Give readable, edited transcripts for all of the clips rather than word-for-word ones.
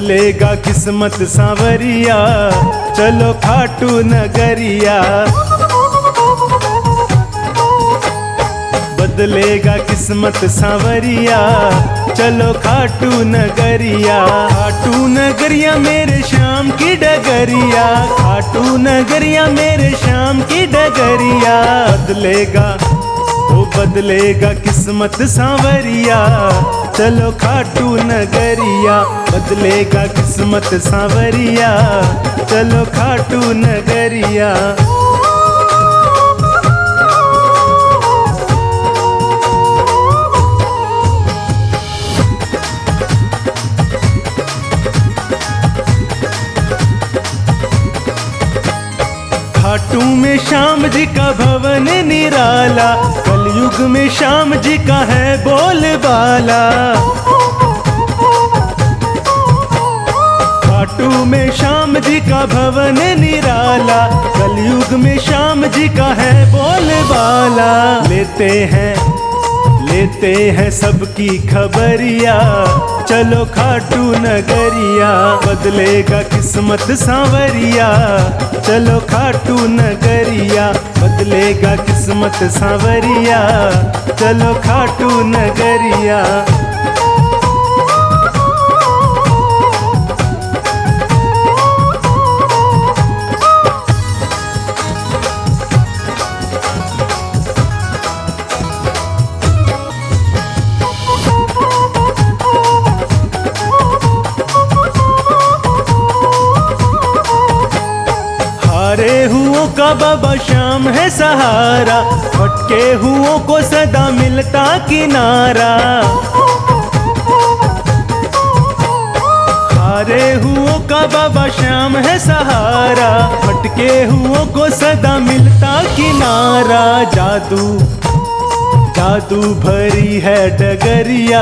बदलेगा किस्मत सांवरिया, चलो खाटू नगरिया। बदलेगा किस्मत सांवरिया, चलो खाटू नगरिया। खाटू नगरिया मेरे श्याम की डगरिया, खाटू नगरिया मेरे श्याम की डगरिया। बदलेगा वो बदलेगा किस्मत सांवरिया, चलो खाटू नगरिया। बदलेगा किस्मत सांवरिया, चलो खाटू नगरिया। खाटू में श्याम जी का भवन निराला, कलयुग में श्याम जी का है बोलबाला। खाटू में श्याम जी का भवन निराला, कलयुग में श्याम जी का है बोलबाला। लेते हैं सबकी खबरिया, चलो खाटू नगरिया। बदलेगा किस्मत सांवरिया, चलो खाटू नगरिया। बदलेगा किस्मत सांवरिया, चलो खाटू नगरिया। हारे हुओं का बाबा श्याम है सहारा, भटके हुओं को सदा मिलता किनारा। हारे हुओं का बाबा श्याम है सहारा, भटके हुओं को सदा मिलता किनारा। जादू भरी है डगरिया,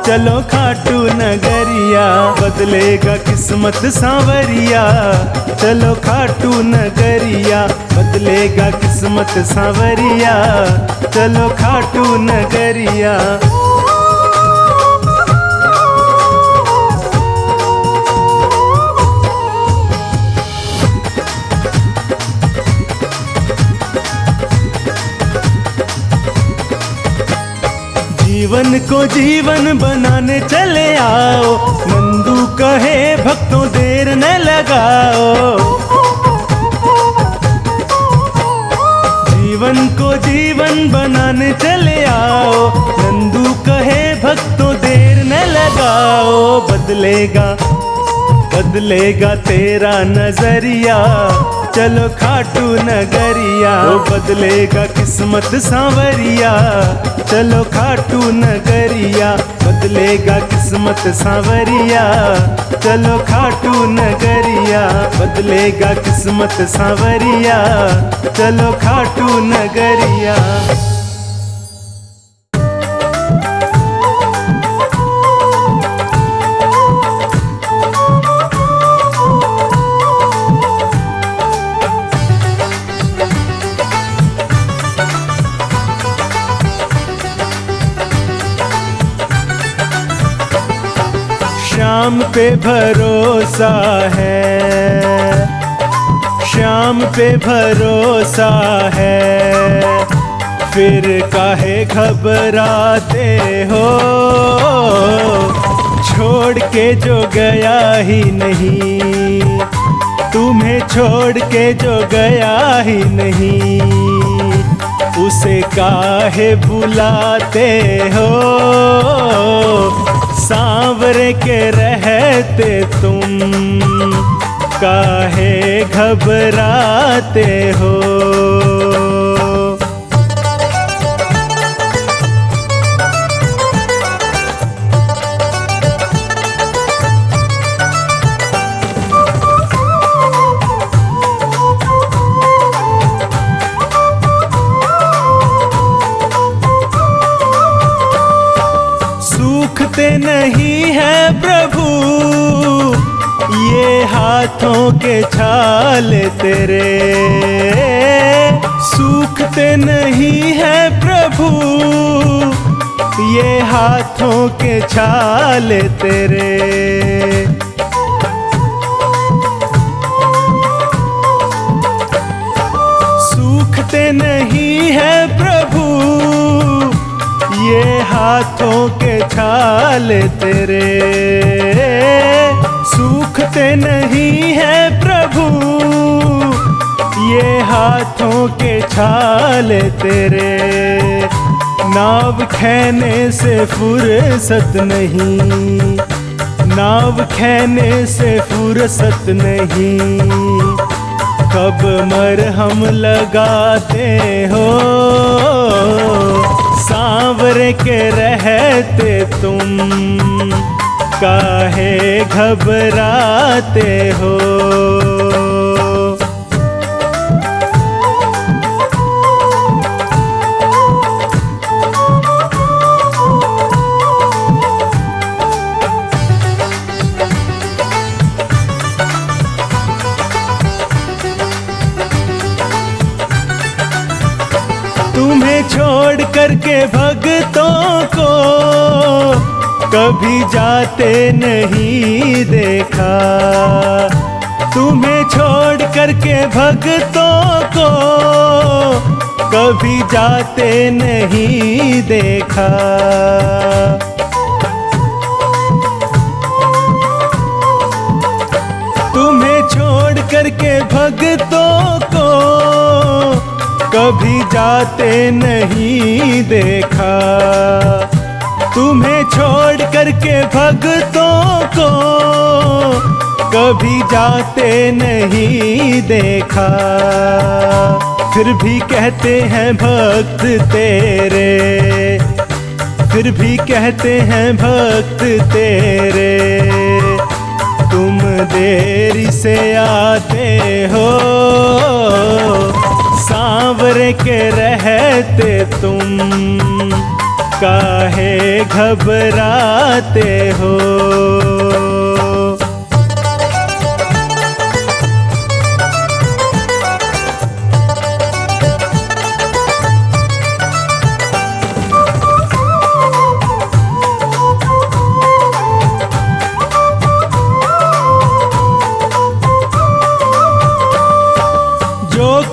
चलो खाटू नगरिया। बदलेगा किस्मत सांवरिया, चलो खाटू नगरिया। बदलेगा किस्मत सांवरिया, चलो खाटू नगरिया। जीवन को जीवन बनाने चले आओ, नंदू कहे भक्तों देर न लगाओ। जीवन को जीवन बनाने चले आओ, नंदू कहे भक्तों देर न लगाओ। बदलेगा तेरा नजरिया, चलो खाटू नगरिया। वो बदलेगा किस्मत सांवरिया, चलो खाटू नगरिया। बदलेगा किस्मत सांवरिया, चलो खाटू नगरिया। बदलेगा किस्मत सांवरिया, चलो खाटू नगरिया। श्याम पे भरोसा है, श्याम पे भरोसा है, फिर काहे घबराते हो। छोड़ के जो गया ही नहीं, तुम्हें छोड़ के जो गया ही नहीं, उसे काहे बुलाते हो। सांवरे के रहते तुम काहे घबराते हो। सूखते नहीं है प्रभु ये हाथों के छाल तेरे, सूखते नहीं है प्रभु ये हाथों के छाल तेरे। सूखते नहीं है प्रभु ये हाथों के छाल तेरे, सूखते नहीं है प्रभु ये हाथों के छाल तेरे। नाव खेने से फुर्सत नहीं, नाव खेने से फुर्सत नहीं, कब मरहम लगाते हो सांवरे के रहते तुम, काहे घबराते हो। तुम्हें छोड़ करके भक्तों को कभी जाते नहीं देखा, तुम्हें छोड़ करके भक्तों को कभी जाते नहीं देखा। तुम्हें छोड़ करके भक्तों को कभी जाते नहीं देखा, तुम्हें छोड़ करके भक्तों को कभी जाते नहीं देखा। फिर भी कहते हैं भक्त तेरे, फिर भी कहते हैं भक्त तेरे, तुम देरी से आते हो सांवरे के रहते तुम, काहे घबराते हो।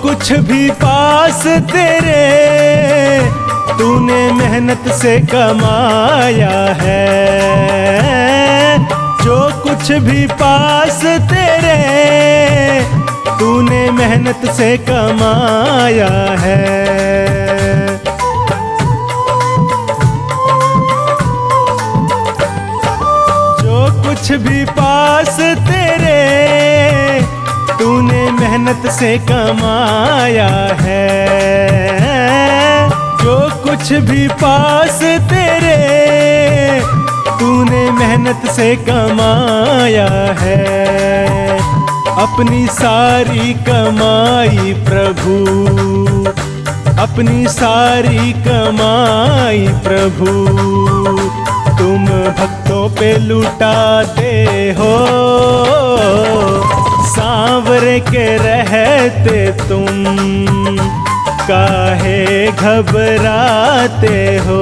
कुछ भी पास तेरे तूने मेहनत से कमाया है, जो कुछ भी पास तेरे तूने मेहनत से कमाया है। जो कुछ भी पास तेरे तूने मेहनत से कमाया है, जो कुछ भी पास तेरे तूने मेहनत से कमाया है। अपनी सारी कमाई प्रभु, अपनी सारी कमाई प्रभु तुम भक्तों पे लुटाते हो, सांवरे के रहते तुम, काहे घबराते हो।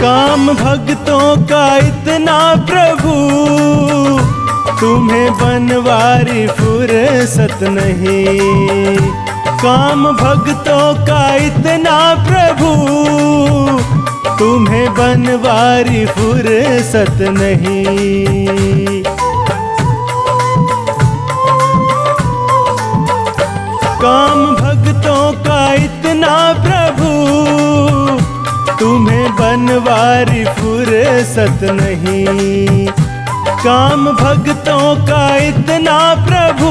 काम भक्तों का इतना प्रभु तुम्हें बनवारी फुर्सत नहीं, काम भक्तों का इतना प्रभु तुम्हें बनवारी फुर्सत नहीं। काम भक्तों का इतना प्रभु तुम्हें बनवारी फुर्सत नहीं, काम भक्तों का इतना प्रभु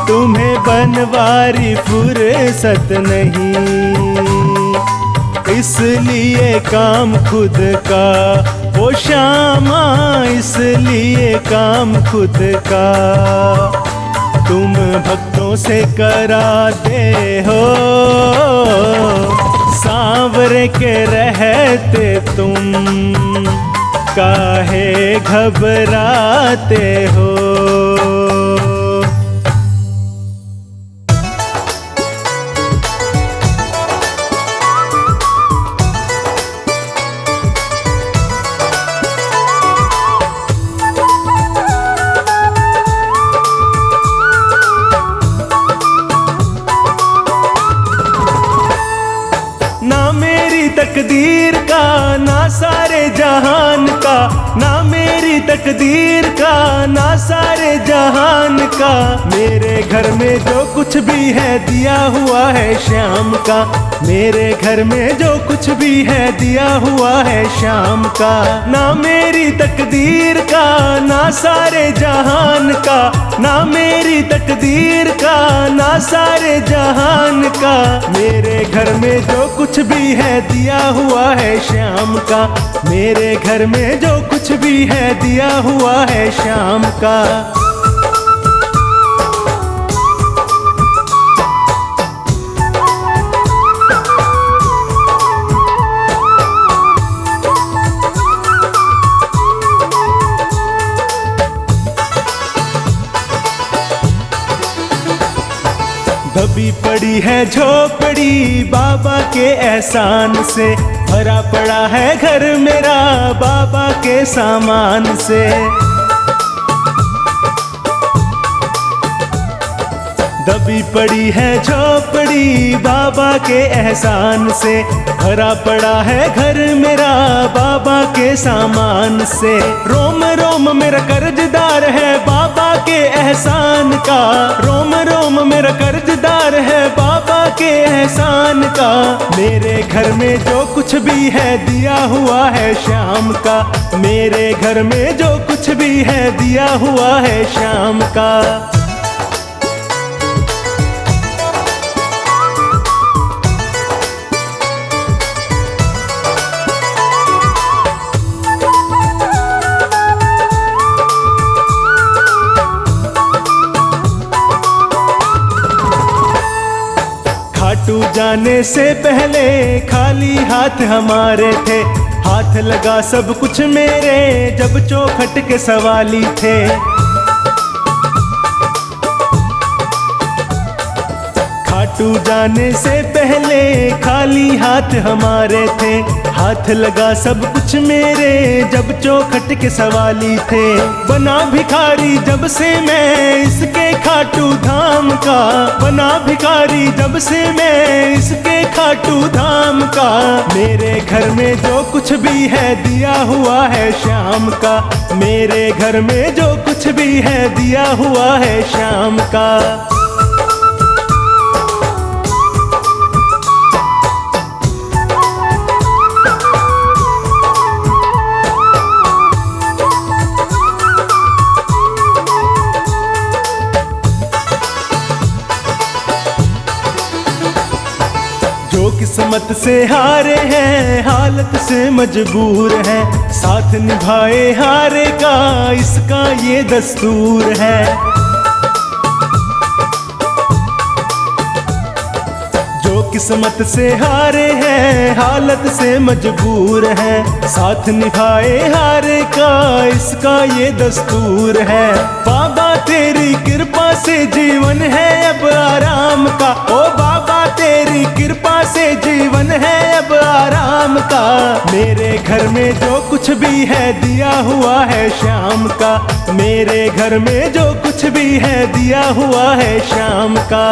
तुम्हें बनवारी फुर्सत नहीं। इसलिए काम खुद का ओ श्यामा, इसलिए काम खुद का तुम भक्तों से कराते हो, सांवरे के रहते तुम काहे घबराते हो। ना मेरी तकदीर का ना सारे जहान का, ना मेरी तकदीर का ना सारे जहान का। मेरे घर में जो कुछ भी है दिया हुआ है श्याम का, मेरे घर में जो कुछ भी है दिया हुआ है श्याम का। ना मेरी तकदीर का ना सारे जहान का, ना मेरी तकदीर का ना सारे जहान का। मेरे घर में जो कुछ भी है दिया हुआ है श्याम का, मेरे घर में जो कुछ भी है दिया हुआ है श्याम का। दबी पड़ी है झोपड़ी बाबा के एहसान से, भरा पड़ा है घर मेरा बाबा के सामान से। दबी पड़ी है झोपड़ी बाबा के एहसान से, भरा पड़ा है घर मेरा बाबा के सामान से। रोम रोम मेरा कर्जदार है बाबा के एहसान का, रोम रोम मेरा कर्जदार है बाबा के एहसान का। मेरे घर में जो कुछ भी है दिया हुआ है श्याम का, मेरे घर में जो कुछ भी है दिया हुआ है श्याम का। खाटू जाने से पहले खाली हाथ हमारे थे, हाथ लगा सब कुछ मेरे जब चौखट के सवाली थे। खाटू जाने से पहले खाली हाथ हमारे थे, हाथ लगा सब कुछ मेरे जब चौखट के सवाली थे। बना भिखारी जब से मैं इसके खाटू धाम का, बना भिखारी जब से मैं इसके खाटू धाम का। मेरे घर में जो कुछ भी है दिया हुआ है श्याम का, मेरे घर में जो कुछ भी है दिया हुआ है श्याम का। जो किस्मत से हारे हैं हालत से मजबूर हैं, साथ निभाए हारे का इसका ये दस्तूर है। जो किस्मत से हारे हैं हालत से मजबूर हैं, साथ निभाए हारे का इसका ये दस्तूर है। बाबा तेरी कृपा से जीवन है अब आराम का, ओ बाबा तेरी कृपा से जीवन है अब आराम का। मेरे घर में जो कुछ भी है दिया हुआ है श्याम का, मेरे घर में जो कुछ भी है दिया हुआ है श्याम का।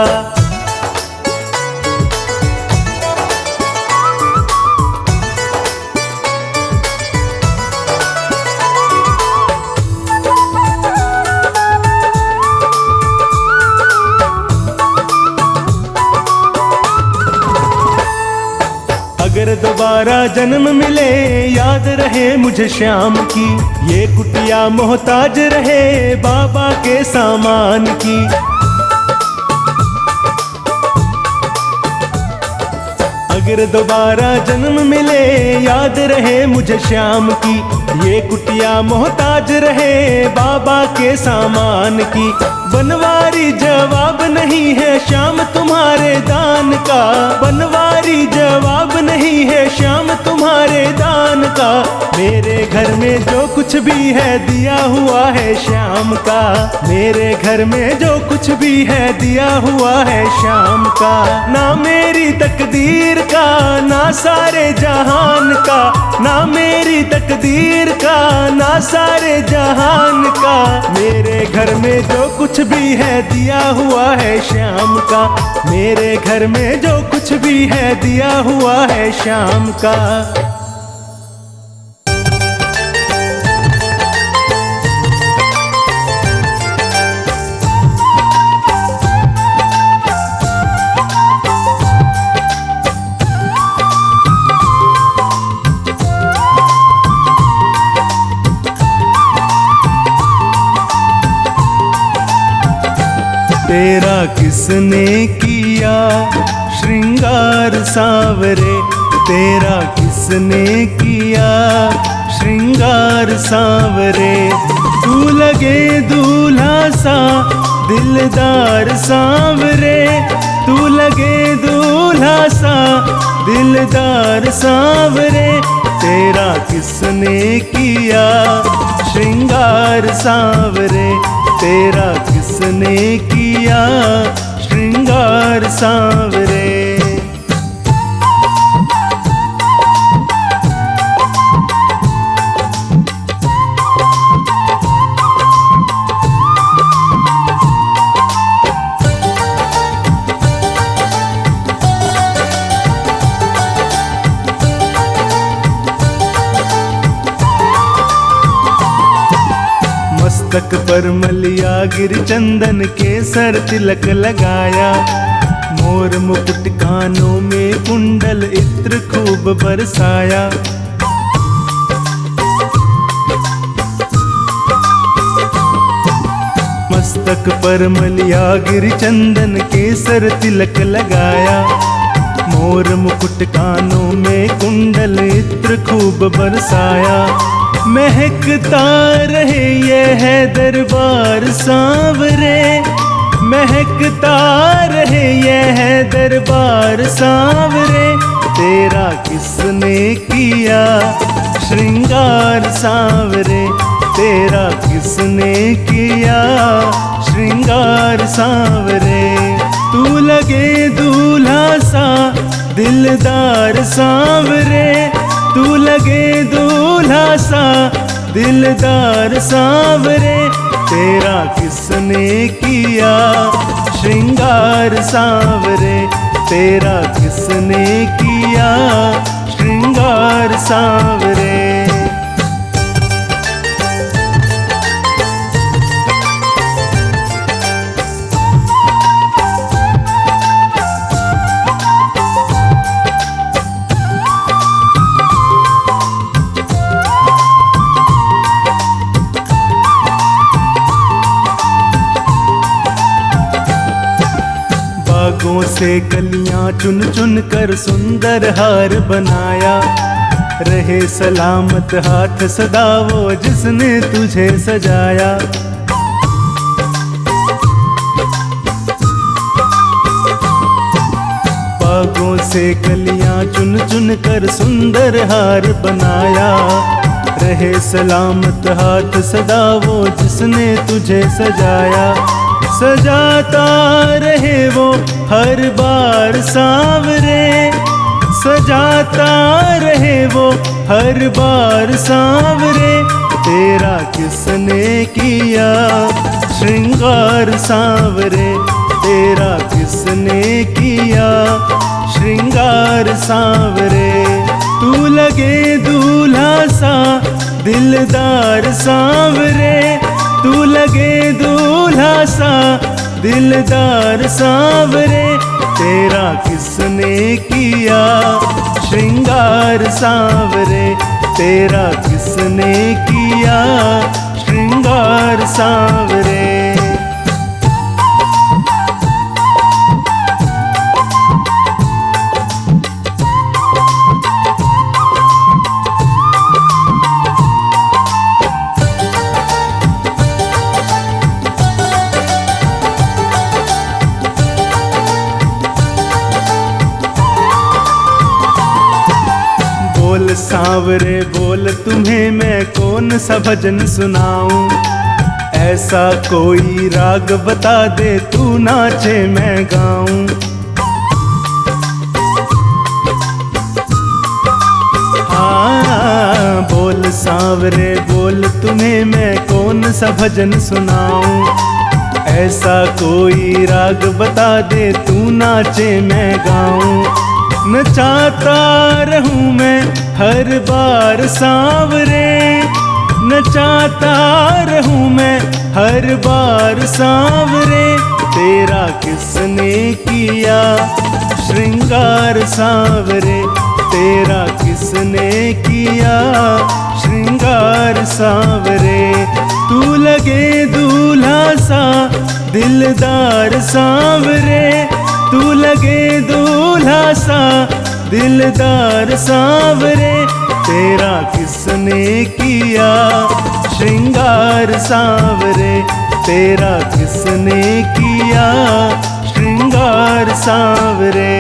अगर दोबारा जन्म मिले याद रहे मुझे श्याम की, ये कुटिया मोहताज रहे बाबा के सामान की। अगर दोबारा जन्म मिले याद रहे मुझे श्याम की, ये कुटिया मोहताज रहे बाबा के सामान की। बनवाए बनवारी जवाब नहीं है श्याम तुम्हारे दान का, बनवारी जवाब नहीं है श्याम तुम्हारे दान का। मेरे घर में जो कुछ भी है दिया हुआ है श्याम का, मेरे घर में जो कुछ भी है दिया हुआ है श्याम का। ना मेरी तकदीर का ना सारे जहान का, ना मेरी तकदीर का ना सारे जहान का। मेरे घर में जो कुछ भी है दिया हुआ है श्याम का, मेरे घर में जो कुछ भी है दिया हुआ है श्याम का। तेरा किसने किया श्रृंगार सांवरे, तेरा किसने किया श्रृंगार सांवरे। तू लगे दूल्हा सा दिलदार सांवरे, तू लगे दूल्हा सा दिलदार सांवरे। तेरा किसने किया श्रृंगार सांवरे, तेरा किसने किया श्रृंगार सांवरे। मस्तक पर मलिया गिर चंदन केसर तिलक लगाया, मोर मुकुट कानों में कुंडल इत्र खूब बरसाया। मस्तक पर मलिया गिर चंदन केसर तिलक लगाया, मोर मुकुट कानों में कुंडल इत्र खूब बरसाया। महकता रहे ये है दरबार सांवरे, महकता रहे ये है दरबार सांवरे। तेरा किसने किया श्रृंगार सांवरे, तेरा किसने किया श्रृंगार सांवरे। तू लगे दूल्हा सा दिलदार सांवरे, तू लगे दूल्हा सा दिलदार सांवरे। तेरा किसने किया श्रृंगार सांवरे, तेरा किसने किया श्रृंगार सांवरे। बागों से कलियां चुन चुन कर सुंदर हार बनाया, रहे सलामत हाथ सदा वो जिसने तुझे सजाया। बागों से कलियां चुन चुन कर सुंदर हार बनाया, रहे सलामत हाथ सदा वो जिसने तुझे सजाया। सजाता रहे वो हर बार सांवरे, सजाता रहे वो हर बार सांवरे। तेरा किसने किया श्रृंगार सांवरे, तेरा किसने किया श्रृंगार सांवरे। तू लगे दूल्हा सा दिलदार सांवरे, तू लगे दूल्हा सा दिलदार सांवरे। तेरा किसने किया श्रृंगार सांवरे, तेरा किसने किया श्रृंगार सांवरे। सांवरे बोल तुम्हें मैं कौन सा भजन सुनाऊं, ऐसा कोई राग बता दे तू नाचे मैं गाऊं। हाँ बोल सांवरे बोल तुम्हें मैं कौन सा भजन सुनाऊं, ऐसा कोई राग बता दे तू नाचे मैं गाऊं। नचाता रहूं मैं हर बार सांवरे, नचाता रहूं मैं हर बार सांवरे, तेरा किसने किया श्रृंगार सांवरे, तेरा किसने किया श्रृंगार सांवरे। तू लगे दूल्हा सा दिलदार सांवरे, तू लगे दूल्हा सा दिलदार सांवरे, तेरा किसने किया श्रृंगार सांवरे, तेरा किसने किया श्रृंगार सांवरे।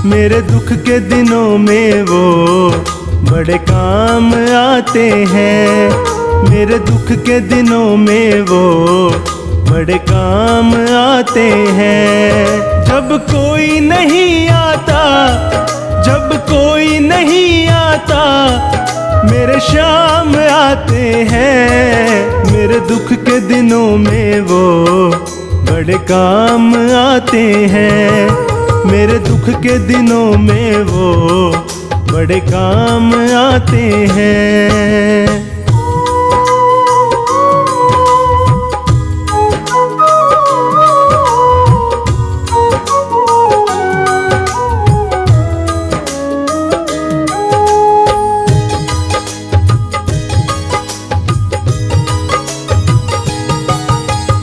मेरे दुख के दिनों में वो बड़े काम आते हैं, मेरे दुख के दिनों में वो बड़े काम आते हैं। जब कोई नहीं आता, जब कोई नहीं आता, मेरे शाम आते हैं। मेरे दुख के दिनों में वो बड़े काम आते हैं, मेरे दुख के दिनों में वो बड़े काम आते हैं।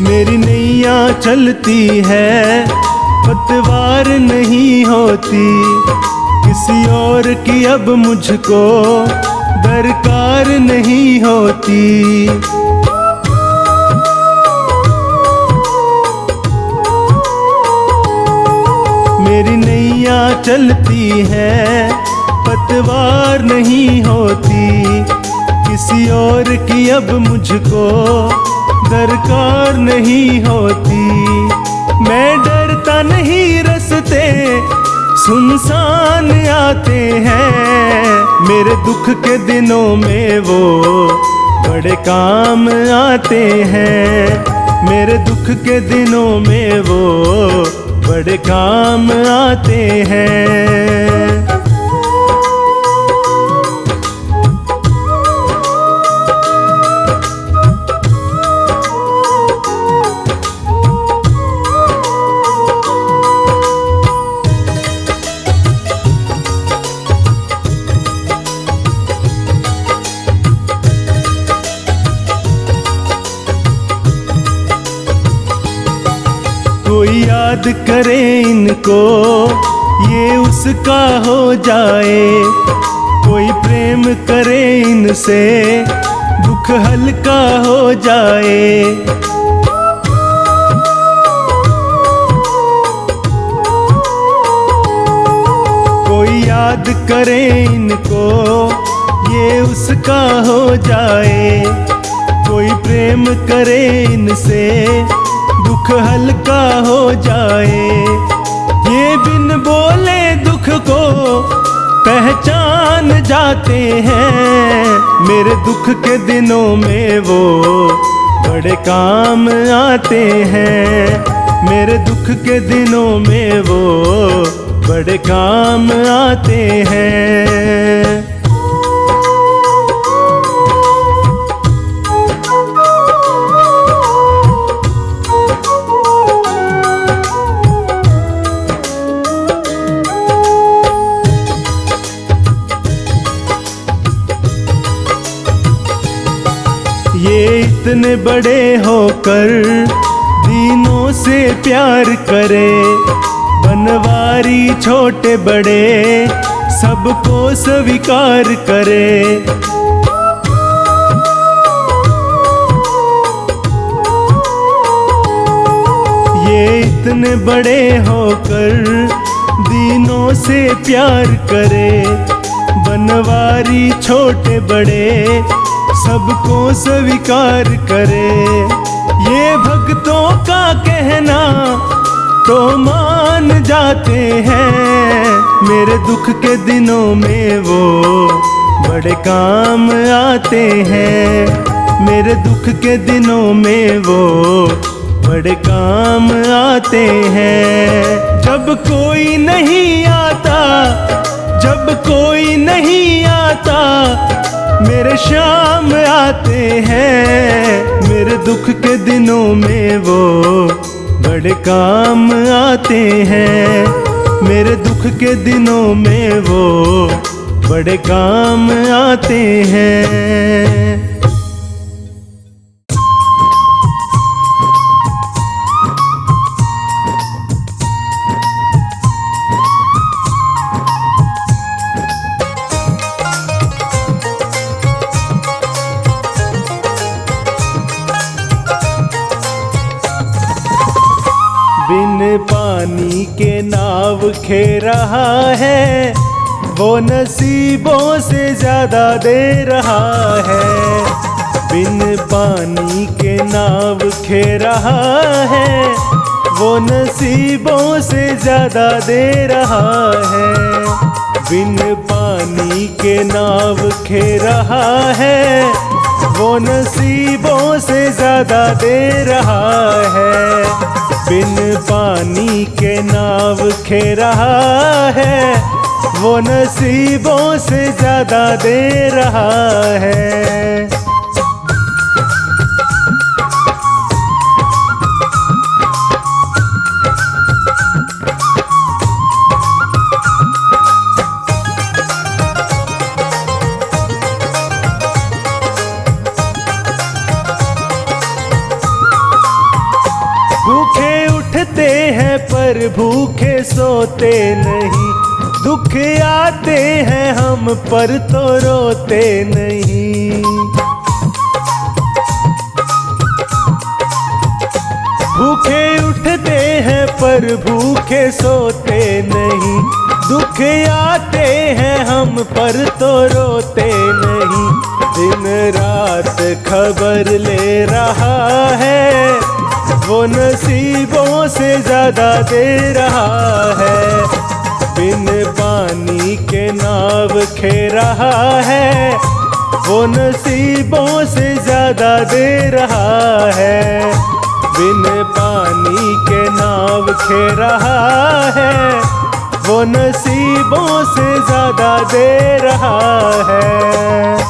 मेरी नैया चलती है पतवार नहीं होती, किसी और की अब मुझको दरकार नहीं होती। मेरी नैया चलती है पतवार नहीं होती, किसी और की अब मुझको दरकार नहीं होती। मैं डरता नहीं रास्ते सुनसान आते हैं, मेरे दुख के दिनों में वो बड़े काम आते हैं, मेरे दुख के दिनों में वो बड़े काम आते हैं। कोई याद करे इनको ये उसका हो जाए, कोई प्रेम करे इनसे दुख हल्का हो जाए। कोई याद करे इनको ये उसका हो जाए, कोई प्रेम करे इनसे दुख हल्का हो जाए। ये बिन बोले दुख को पहचान जाते हैं, मेरे दुख के दिनों में वो बड़े काम आते हैं, मेरे दुख के दिनों में वो बड़े काम आते हैं। इतने बड़े होकर दीनों से प्यार करे, बनवारी छोटे बड़े सबको स्वीकार करे। ये इतने बड़े होकर दीनों से प्यार करे, बनवारी छोटे बड़े सबको स्वीकार करे। ये भक्तों का कहना तो मान जाते हैं, मेरे दुख के दिनों में वो बड़े काम आते हैं। मेरे दुख के दिनों में वो बड़े काम आते हैं। जब कोई नहीं आता, जब कोई नहीं आता, मेरे शाम आते हैं। मेरे दुख के दिनों में वो बड़े काम आते हैं। मेरे दुख के दिनों में वो बड़े काम आते हैं। बिन पानी के नाव खे रहा है, वो नसीबों से ज्यादा दे रहा है। बिन पानी के नाव खे रहा है, वो नसीबों से ज्यादा दे रहा है। बिन पानी के नाव खे रहा है, वो नसीबों से ज्यादा दे रहा है। बिन पानी के नाव खे रहा है, वो नसीबों से ज्यादा दे रहा है। भूखे उठते हैं पर भूखे सोते नहीं, दुख आते हैं हम पर तो रोते नहीं। भूखे उठते हैं पर भूखे सोते नहीं, दुख आते हैं हम पर तो रोते नहीं। दिन रात खबर ले रहा है, वो नसीबों से ज्यादा दे रहा है। बिन पानी के नाव खे रहा है, वो नसीबों से ज्यादा दे रहा है। बिन पानी के नाव खे रहा है, वो नसीबों से ज्यादा दे रहा है।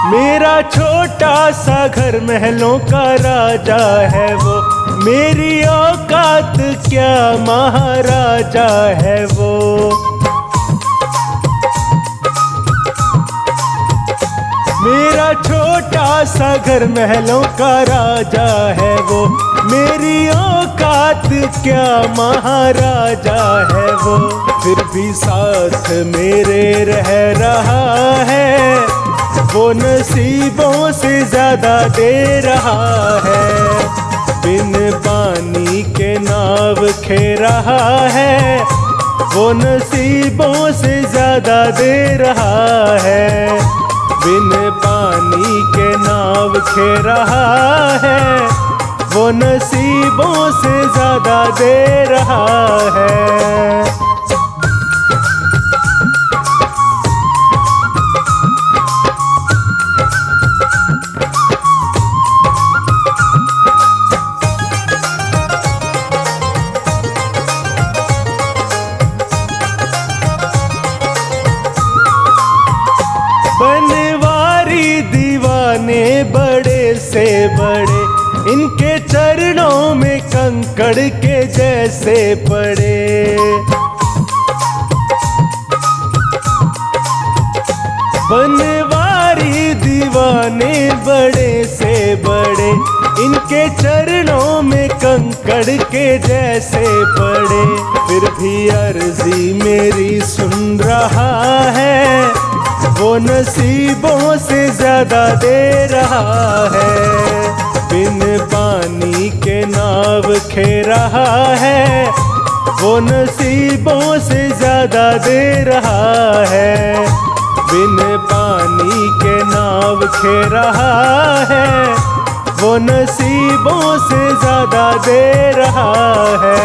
मेरा छोटा सा घर महलों का राजा है वो, मेरी औकात क्या महाराजा है वो। मेरा छोटा सा घर महलों का राजा है वो, मेरी औकात क्या महाराजा है वो। फिर भी साथ मेरे रह रहा है, वो नसीबों से ज्यादा दे रहा है। बिन पानी के नाव खे रहा है, वो नसीबों से ज्यादा दे रहा है। बिन पानी के नाव खे रहा है, वो नसीबों से ज्यादा दे रहा है। बन से बड़े, इनके चरणों में कंकड़ के जैसे पड़े। बनवारी दीवाने बड़े से बड़े, इनके चरणों में कंकड़ के जैसे पड़े। फिर भी अर्जी मेरी सुन रहा है, वो नसीबों से ज्यादा दे रहा है। बिन पानी के नाव खे रहा है, वो नसीबों से ज्यादा दे रहा है। बिन पानी के नाव खे रहा है, वो नसीबों से ज्यादा दे रहा है।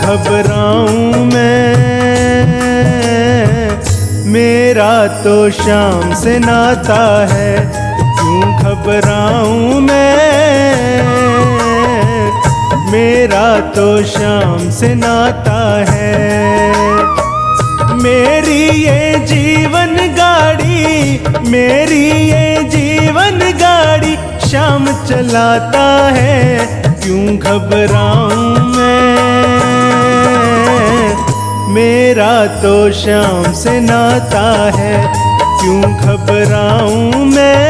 घबराऊं मैं, मेरा तो शाम से नाता है। क्यों घबराऊं मैं, मेरा तो शाम से नाता है। मेरी ये जीवन गाड़ी, मेरी ये जीवन गाड़ी शाम चलाता है। क्यों घबराऊं मैं, मेरा तो शाम से नाता है। क्यों घबराऊं मैं,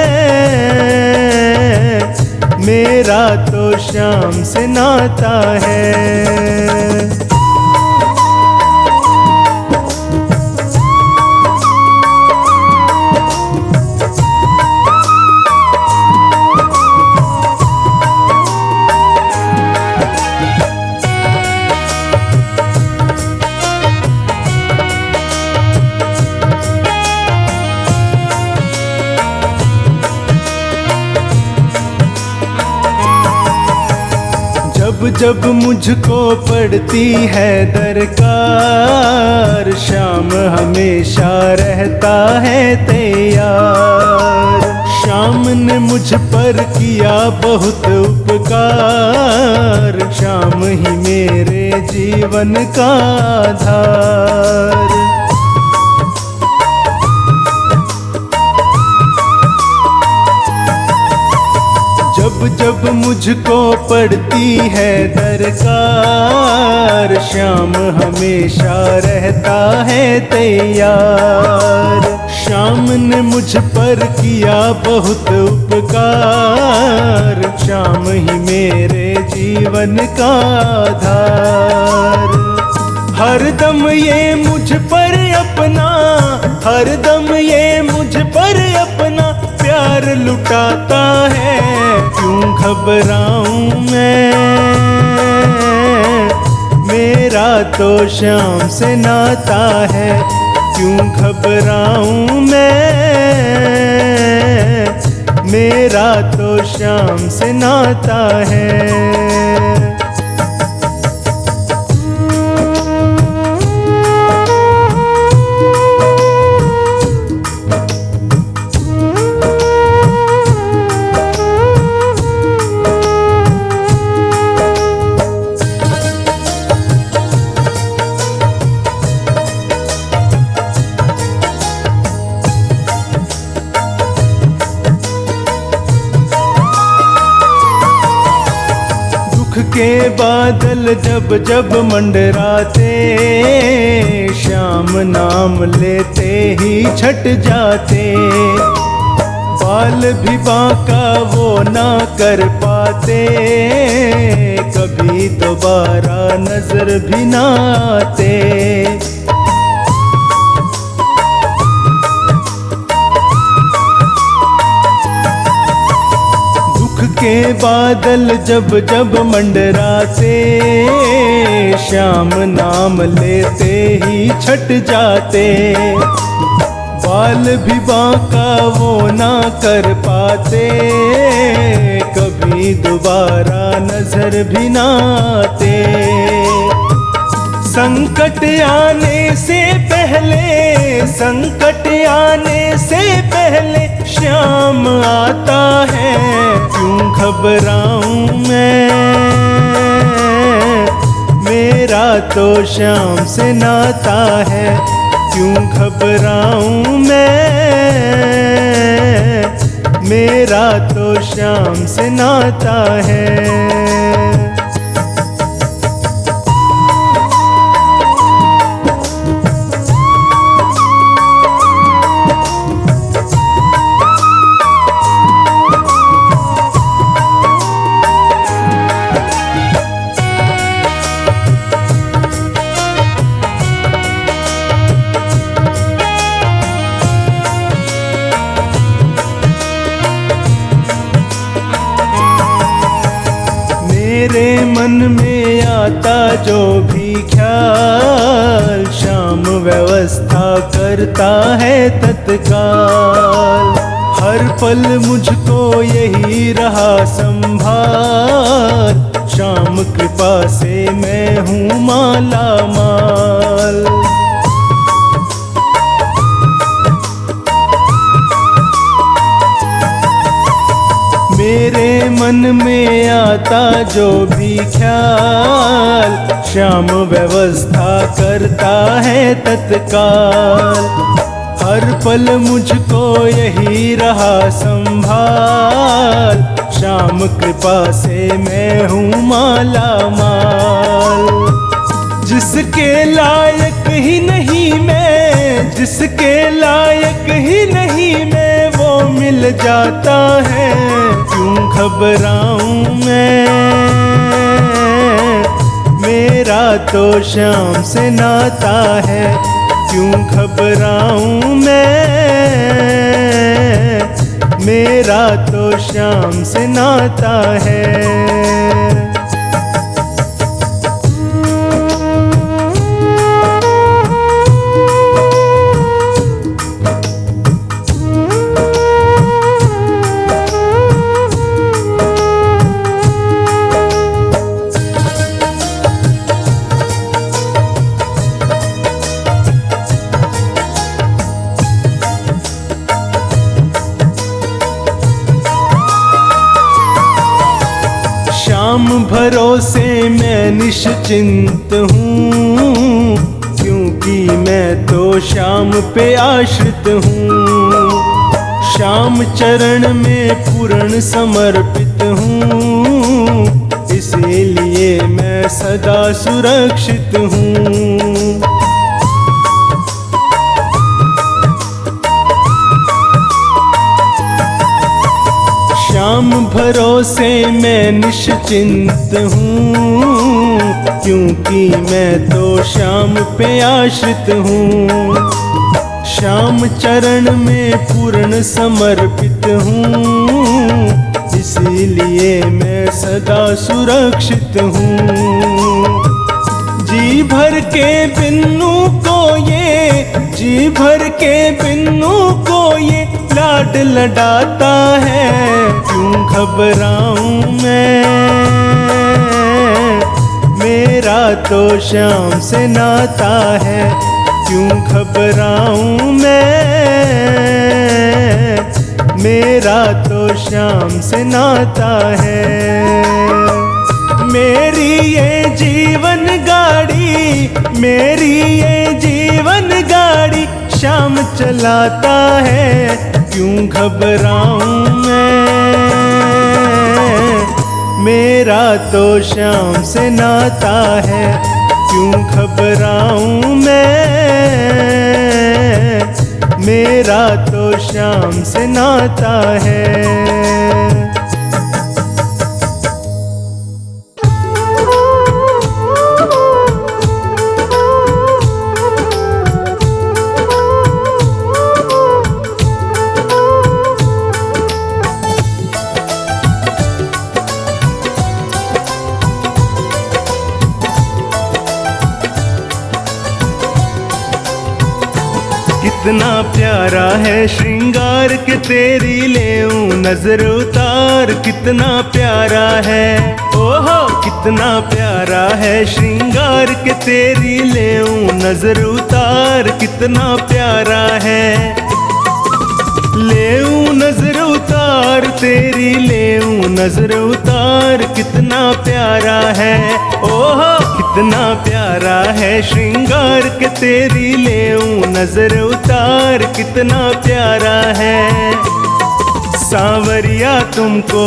मेरा तो शाम से नाता है। जब जब मुझको पड़ती है दरकार, शाम हमेशा रहता है तैयार। शाम ने मुझ पर किया बहुत उपकार, शाम ही मेरे जीवन का आधार। जब जब मुझको पड़ती है दरकार, शाम हमेशा रहता है तैयार। शाम ने मुझ पर किया बहुत उपकार, शाम ही मेरे जीवन का आधार। हरदम ये मुझ पर अपना, हरदम ये मुझ पर अपना प्यार लुटाता है। क्यों घबराऊं मैं, मेरा तो शाम से नाता है। क्यों घबराऊं मैं, मेरा तो शाम से नाता है। के बादल जब जब मंडराते, शाम नाम लेते ही छट जाते। बाल भी बांका वो ना कर पाते, कभी दोबारा नजर भी ना आते। के बादल जब जब मंडराते, शाम नाम लेते ही छट जाते। बाल भी बांका वो ना कर पाते, कभी दोबारा नजर भी ना आते। संकट आने से पहले, संकट आने से पहले श्याम आता है। क्यों घबराऊं मैं, मेरा तो श्याम से नाता है। क्यों घबराऊं मैं, मेरा तो श्याम से नाता है। मेरे मन में आता जो भी ख्याल, श्याम व्यवस्था करता है तत्काल। हर पल मुझको यही रहा संभाल, श्याम कृपा से मैं हूँ माला माल। मेरे मन में आता जो भी ख्याल, श्याम व्यवस्था करता है तत्काल। हर पल मुझको यही रहा संभाल, श्याम कृपा से मैं हूँ माला माल। जिसके लायक ही नहीं मैं, जिसके लायक ही नहीं मैं, वो मिल जाता है। क्यों घबराऊं मैं, मेरा तो श्याम से नाता है। क्यों घबराऊं मैं, मेरा तो श्याम से नाता है। श्याम भरोसे मैं निश्चिंत हूँ, क्योंकि मैं तो श्याम पे आश्रित हूँ। श्याम चरण में पूर्ण समर्पित हूँ, इसीलिए मैं सदा सुरक्षित हूँ। श्याम भरोसे मैं निश्चिंत हूँ, क्योंकि मैं तो श्याम पे आश्रित हूँ। श्याम चरण में पूर्ण समर्पित हूँ, इसीलिए मैं सदा सुरक्षित हूँ। जी भर के बिन्नू को ये, जी भर के बिन्नू को ये लाड लडाता है। क्यों घबराऊं मैं, मेरा तो श्याम से नाता है। क्यों घबराऊं मैं, मेरा तो श्याम से नाता है। मेरी ये जीवन गाड़ी, मेरी ये जीवन गाड़ी श्याम चलाता है। क्यों घबराऊं मैं, मेरा तो श्याम से नाता है। क्यों घबराऊं मैं, मेरा तो श्याम से नाता है। कितना प्यारा है श्रृंगार के तेरी लेऊं नजर उतार, कितना प्यारा है। ओहो कितना प्यारा है श्रृंगार के तेरी लेऊं नजर उतार, कितना प्यारा है। लेऊं नजर उतार तेरी लेऊं नजर उतार, कितना प्यारा है। ओहो कितना प्यारा है श्रृंगार के तेरी लेऊं नजर उतार, कितना प्यारा है। सांवरिया तुमको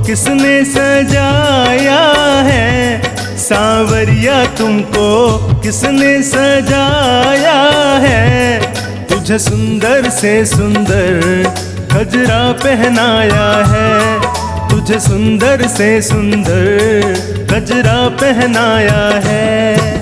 किसने सजाया है, सांवरिया तुमको किसने सजाया है। तुझे सुंदर से सुंदर गजरा पहनाया है, तुझे सुंदर से सुंदर गजरा पहनाया है।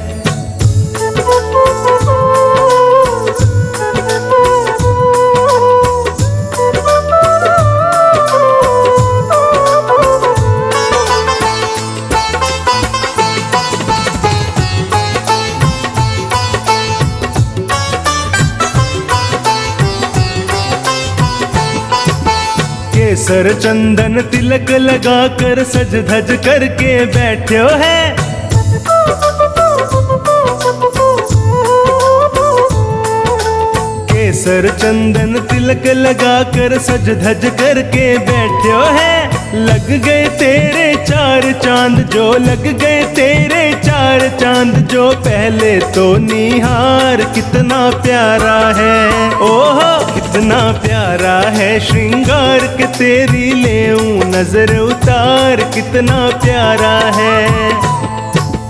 केसर चंदन तिलक लगा कर सज धज करके बैठो है। केसर चंदन तिलक लगा कर सज धज करके बैठो है। लग गए तेरे चार चांद जो, लग गए तेरे चार चांद जो, पहले तो निहार कितना प्यारा है। ओहो कितना प्यारा है श्रृंगार के तेरी लेऊं नजर उतार, कितना प्यारा है।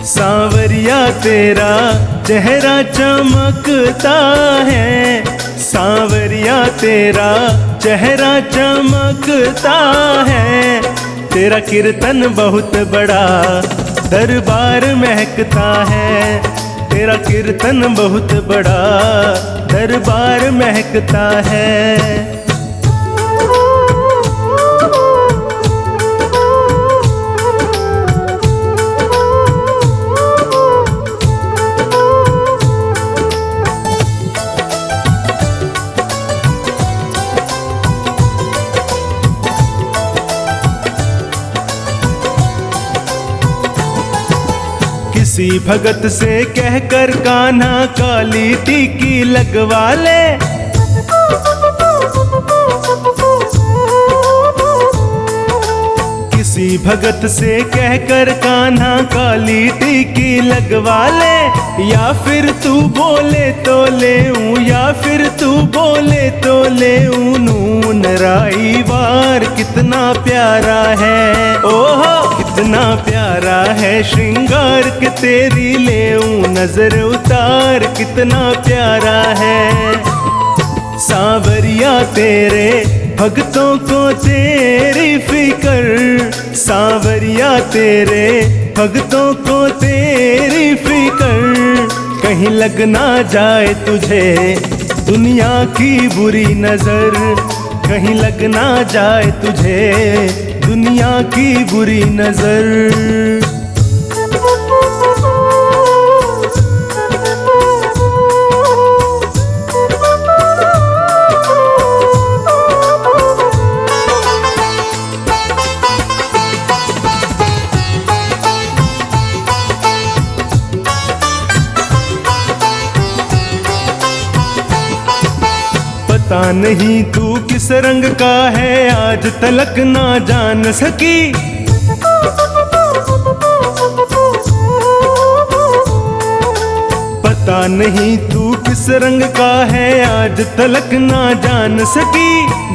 सांवरिया तेरा चेहरा चमकता है, सांवरिया तेरा चेहरा चमकता है। तेरा कीर्तन बहुत बड़ा दरबार महकता है, तेरा कीर्तन बहुत बड़ा दरबार महकता है। किसी भगत से कहकर कान्हा काली टीकी लगवा ले, किसी भगत से कहकर कान्हा काली टीकी लगवा ले। या फिर तू बोले तो लेऊं, या फिर तू बोले तो लेऊं नून राई वार, कितना प्यारा है। ओहो कितना प्यारा है श्रृंगार के तेरी लेऊं नजर उतार, कितना प्यारा है। सांवरिया तेरे भक्तों को तेरी फिकर, सांवरिया तेरे भक्तों को तेरी फिकर। कहीं लग ना जाए तुझे दुनिया की बुरी नजर, कहीं लग ना जाए तुझे दुनिया की बुरी नजर। पता नहीं तू किस रंग का है आज तलक ना जान सकी, पता नहीं तू किस रंग का है आज तलक ना जान सकी।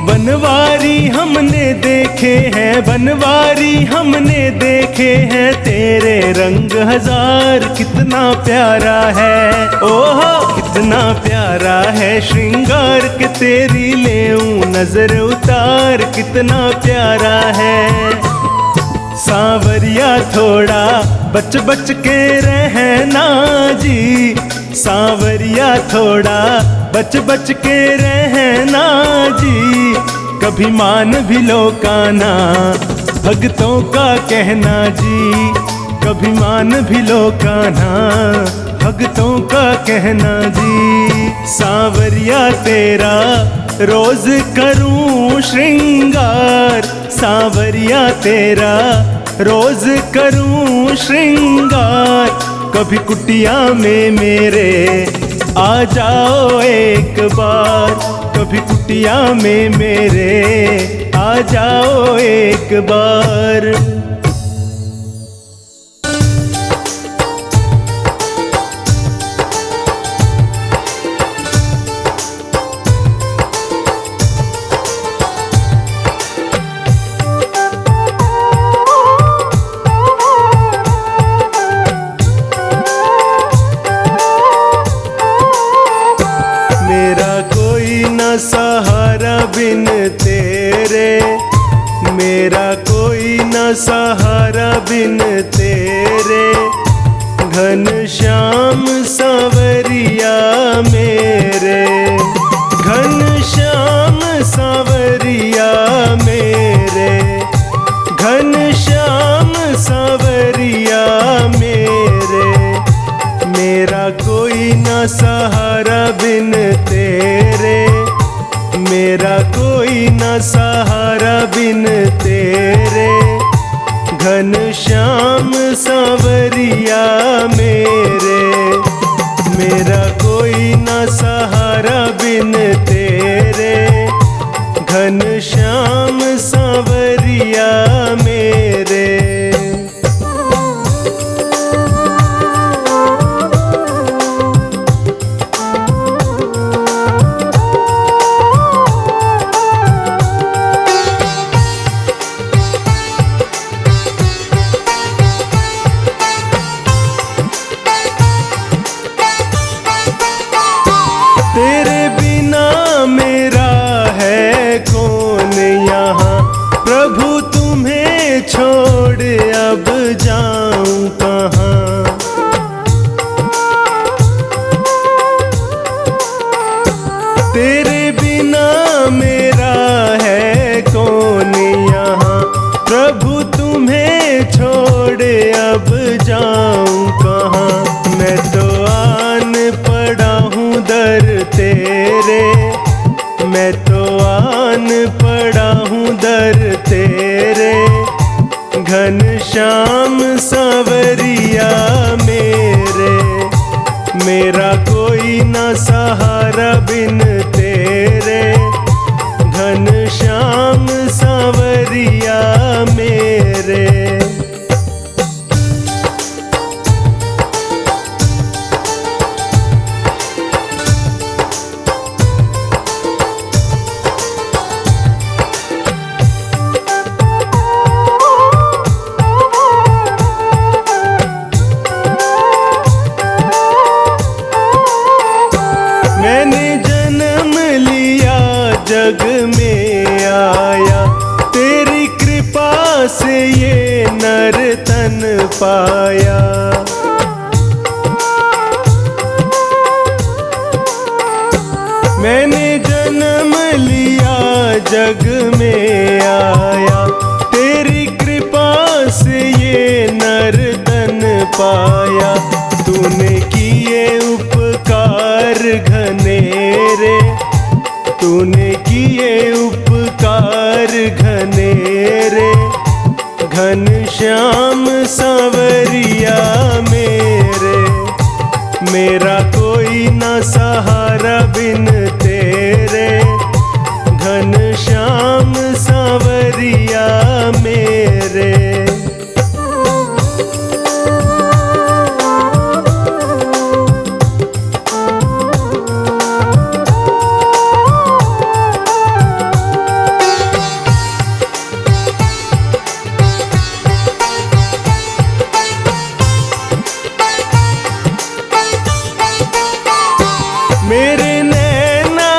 बनवारी हमने देखे हैं, बनवारी हमने देखे हैं, तेरे रंग हजार कितना प्यारा है। ओहो कितना प्यारा है श्रृंगार के तेरी लेऊं नजर उतार, कितना प्यारा है। सांवरिया थोड़ा बच बच के रहना जी, सांवरिया थोड़ा बच बच के रहना जी। कभी मान भी लो कान्हा भक्तों का कहना जी, कभी मान भी लो कान्हा भक्तों का कहना जी। सांवरिया तेरा रोज करूं श्रृंगार, सांवरिया तेरा रोज करूं श्रृंगार। कभी कुटिया में मेरे आ जाओ एक बार, कभी कुटिया में मेरे आ जाओ एक बार। सहारा बिन तेरे, मेरा कोई न सहारा बिन तेरे। घनश्याम सांवरिया मेरे, घनश्याम सांवरिया मेरे, घनश्याम सांवरिया मेरे। मेरा कोई न सहारा बिन तेरे, मेरा कोई न सहारा बिन तेरे। घनश्याम सांवरिया मेरे, मेरा कोई न सहारा बिन तेरे। घनश्याम सांवरिया मेरे। तेरे बिना मेरा है कौन यहाँ, प्रभु तुम्हें छोड़ अब जाऊं कहाँ। तेरे बिना मेरा है कौन यहाँ, प्रभु तुम्हें छोड़ अब जाऊं कहाँ। मैं तो आन पड़ा हूँ दर तेरे, मैं तो आन पड़ा हूँ दर तेरे। घनश्याम सांवरिया मेरे, मेरा कोई न सहारा बिन तेरे। घनश्याम सांवरिया मेरे। मैंने जन्म लिया जग में आया, तेरी कृपा से ये नर तन पाया। मैंने जन्म लिया जग में आया, तेरी कृपा से ये नर तन पाया। तूने किए उपकार घनेरे, तूने किए उपकार घनेरे। घनश्याम सांवरिया मेरे, मेरा कोई न सहारा बिन तेरे। घनश्याम सांवरिया मेरे। मेरे नैना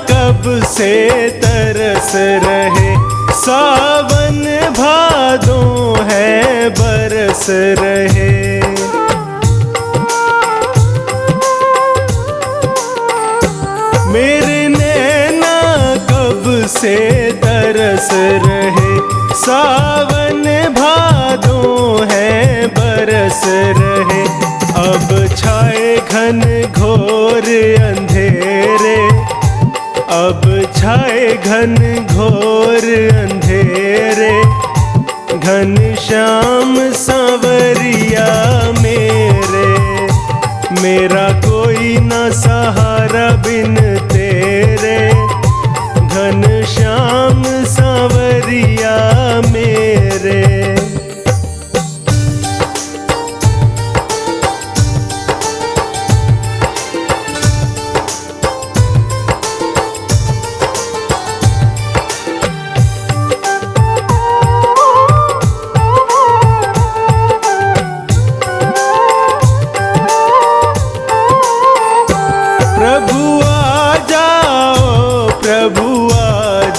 कब से तरस रहे, सावन भादों है बरस रहे। मेरे नैना कब से तरस रहे, सावन भादों है बरस रहे। अब छाए घन घोर अंधेरे, अब छाए घन घोर अंधेरे, घन श्याम सांवरिया मेरे, मेरा कोई न सहारा बिन तेरे, घन श्याम सांवरिया मेरे।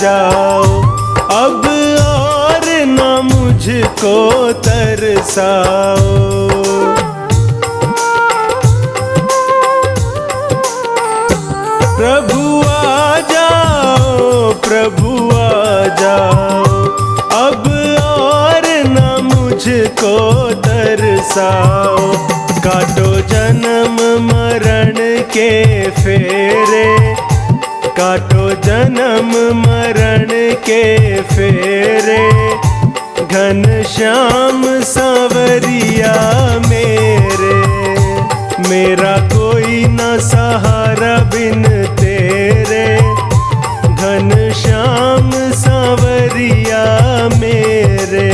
जाओ अब और न मुझको तरसाओ, प्रभु आ जाओ, प्रभु आ जाओ, अब और न मुझको तरसाओ, काटो जन्म मरण के फेरे, काटो जन्म मरण के फेरे, घन श्याम सांवरिया मेरे, मेरा कोई न सहारा बिन तेरे, घन श्याम सांवरिया मेरे।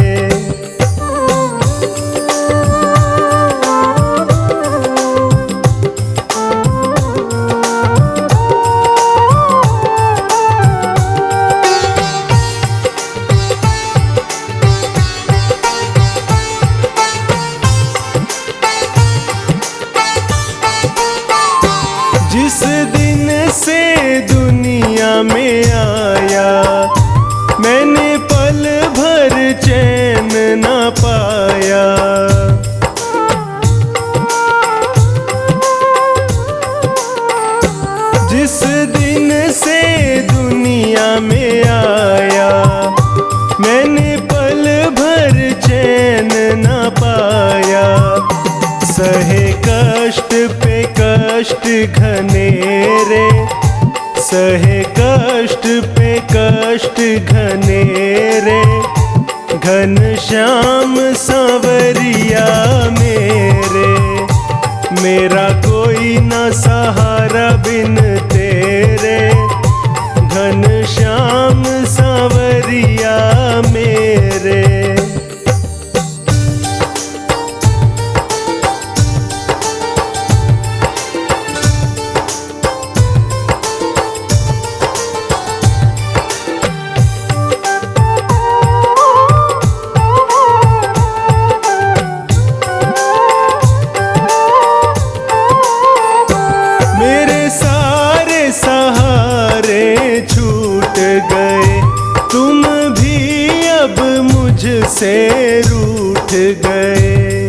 जिस दिन से दुनिया में आया, मैंने पल भर चैन न पाया, जिस दिन से दुनिया में आया, मैंने पल भर चैन न पाया, सहे कष्ट पे कष्ट घनेरे, सहे कष्ट पे कष्ट घनेरे, घन श्याम सांवरिया मेरे, मेरा कोई न सहारा बिन तेरे, घन श्याम सांवरिया मेरे। छूट गए तुम भी अब मुझसे रूठ गए,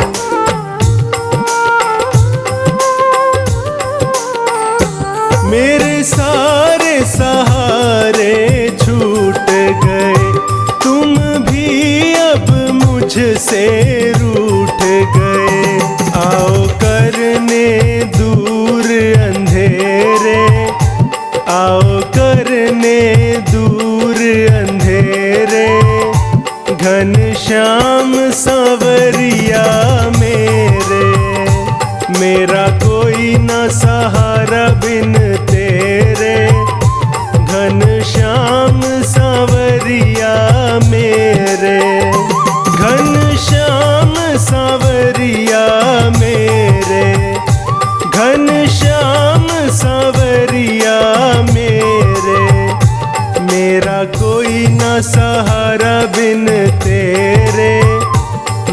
मेरे सारे सहारे छूट गए, तुम भी अब मुझसे रूठ गए, आओ करने दूर अंधेरे, आओ करने दूर अंधेरे, घन श्याम सांवरिया मेरे, मेरा कोई न सहारा बिन तेरे, घन श्याम सांवरिया मेरे, घन श्याम सांवरिया मेरे, घन श्याम सांवरिया मेरे, मेरा कोई न सहारा बिन तेरे,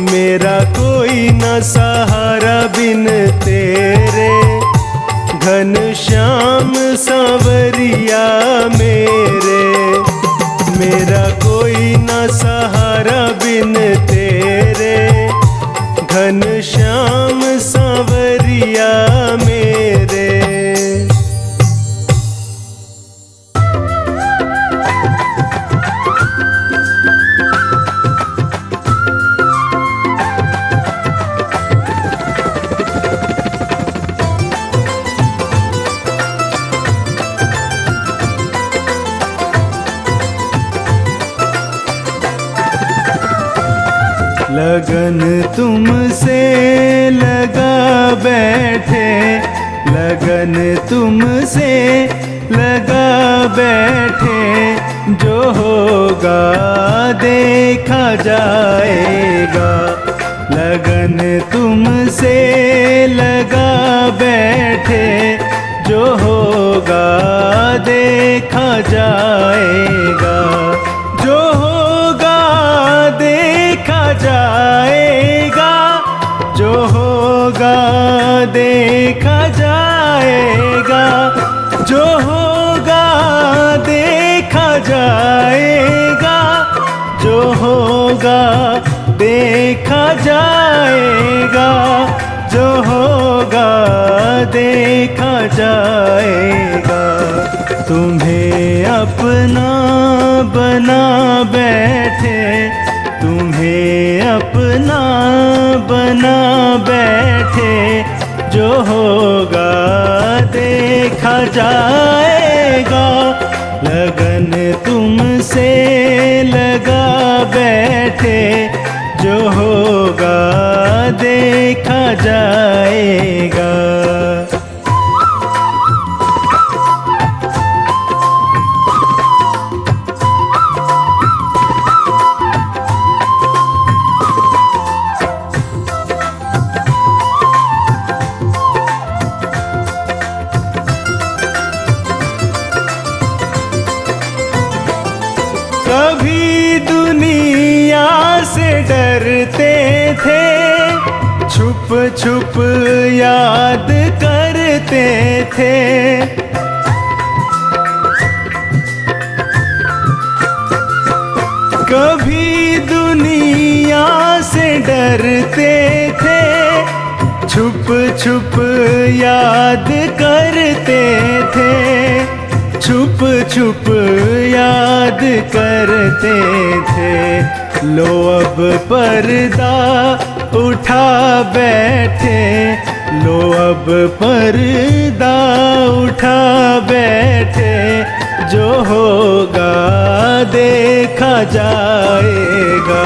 मेरा कोई न सहारा बिन तेरे, घन श्याम सांवरिया मेरे, मेरा कोई न सहारा बिन तेरे, घन श्याम सांवरिया मेरे। लगन तुमसे लगा बैठे, लगन तुमसे लगा बैठे, जो होगा देखा जाएगा। लगन तुमसे लगा बैठे, जो होगा देखा जाएगा, जो होगा देखा जाएगा, जो होगा देखा जाएगा, जो होगा देखा जाएगा, जो होगा देखा जाएगा, जो होगा देखा जाएगा। तुम्हें अपना बना बैठे, तुम्हें अपना बना बैठे, जो होगा देखा जाएगा। लगन तुमसे लगा बैठे, जो होगा देखा जाएगा। कभी दुनिया से डरते थे, छुप छुप याद करते थे। कभी दुनिया से डरते थे, छुप छुप याद करते थे, छुप छुप याद करते थे। लो अब पर्दा उठा बैठे, लो अब पर्दा उठा बैठे, जो होगा देखा जाएगा।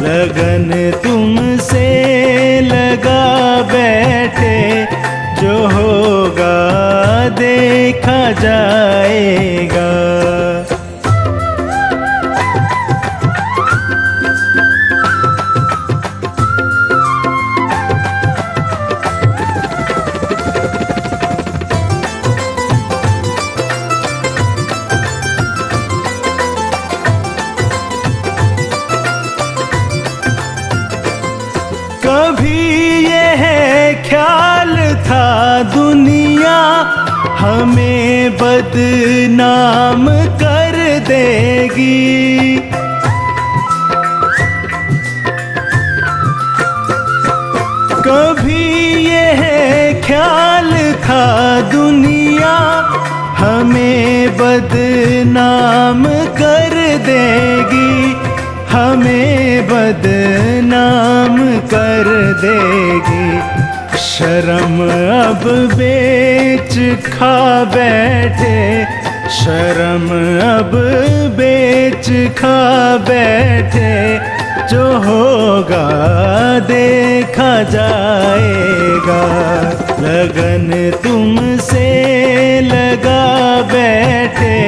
लगन तुमसे लगा बैठे, जो होगा देखा जाएगा। कभी यह ख्याल था दुनिया हमें बदनाम कर देगी, कभी यह ख्याल था दुनिया हमें बदनाम कर देगी, हमें बदनाम कर देगी। शर्म अब बेच खा बैठे, शर्म अब बेच खा बैठे, जो होगा देखा जाएगा। लगन तुमसे लगा बैठे,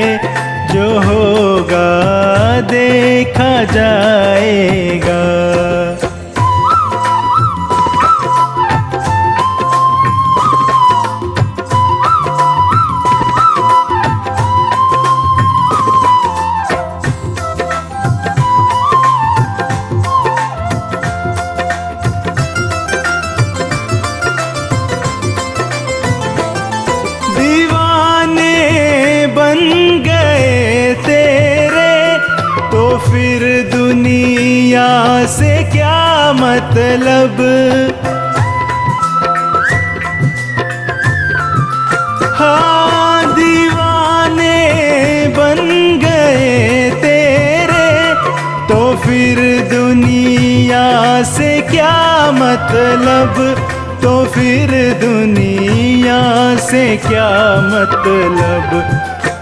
जो होगा देखा जाएगा। फिर दुनिया से क्या मतलब, हाँ दीवाने बन गए तेरे, तो फिर दुनिया से क्या मतलब, तो फिर दुनिया से क्या मतलब।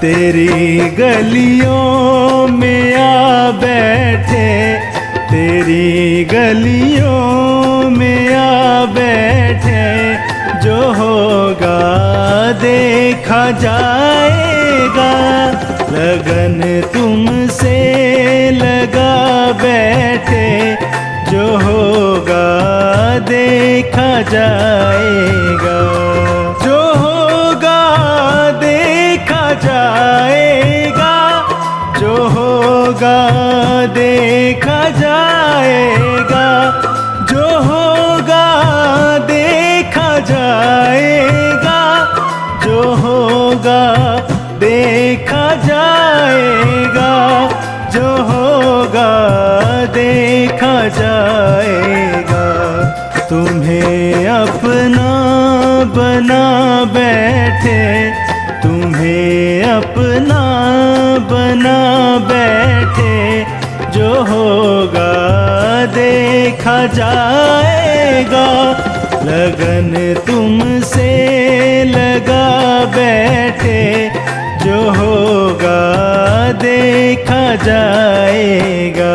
तेरी गलियों में आ बैठे, तेरी गलियों में आ बैठे, जो होगा देखा जाएगा। लगन तुमसे लगा बैठे, जो होगा देखा जाएगा। जो होगा देखा जाएगा, जो होगा देखा जाएगा, जो होगा देखा जाएगा, जो होगा देखा जाएगा, जो होगा देखा जाएगा। तुम्हें अपना बना बैठे, तुम्हें अपना बना बैठे, जो होगा देखा जाएगा। लगन तुमसे लगा बैठे, जो होगा देखा जाएगा।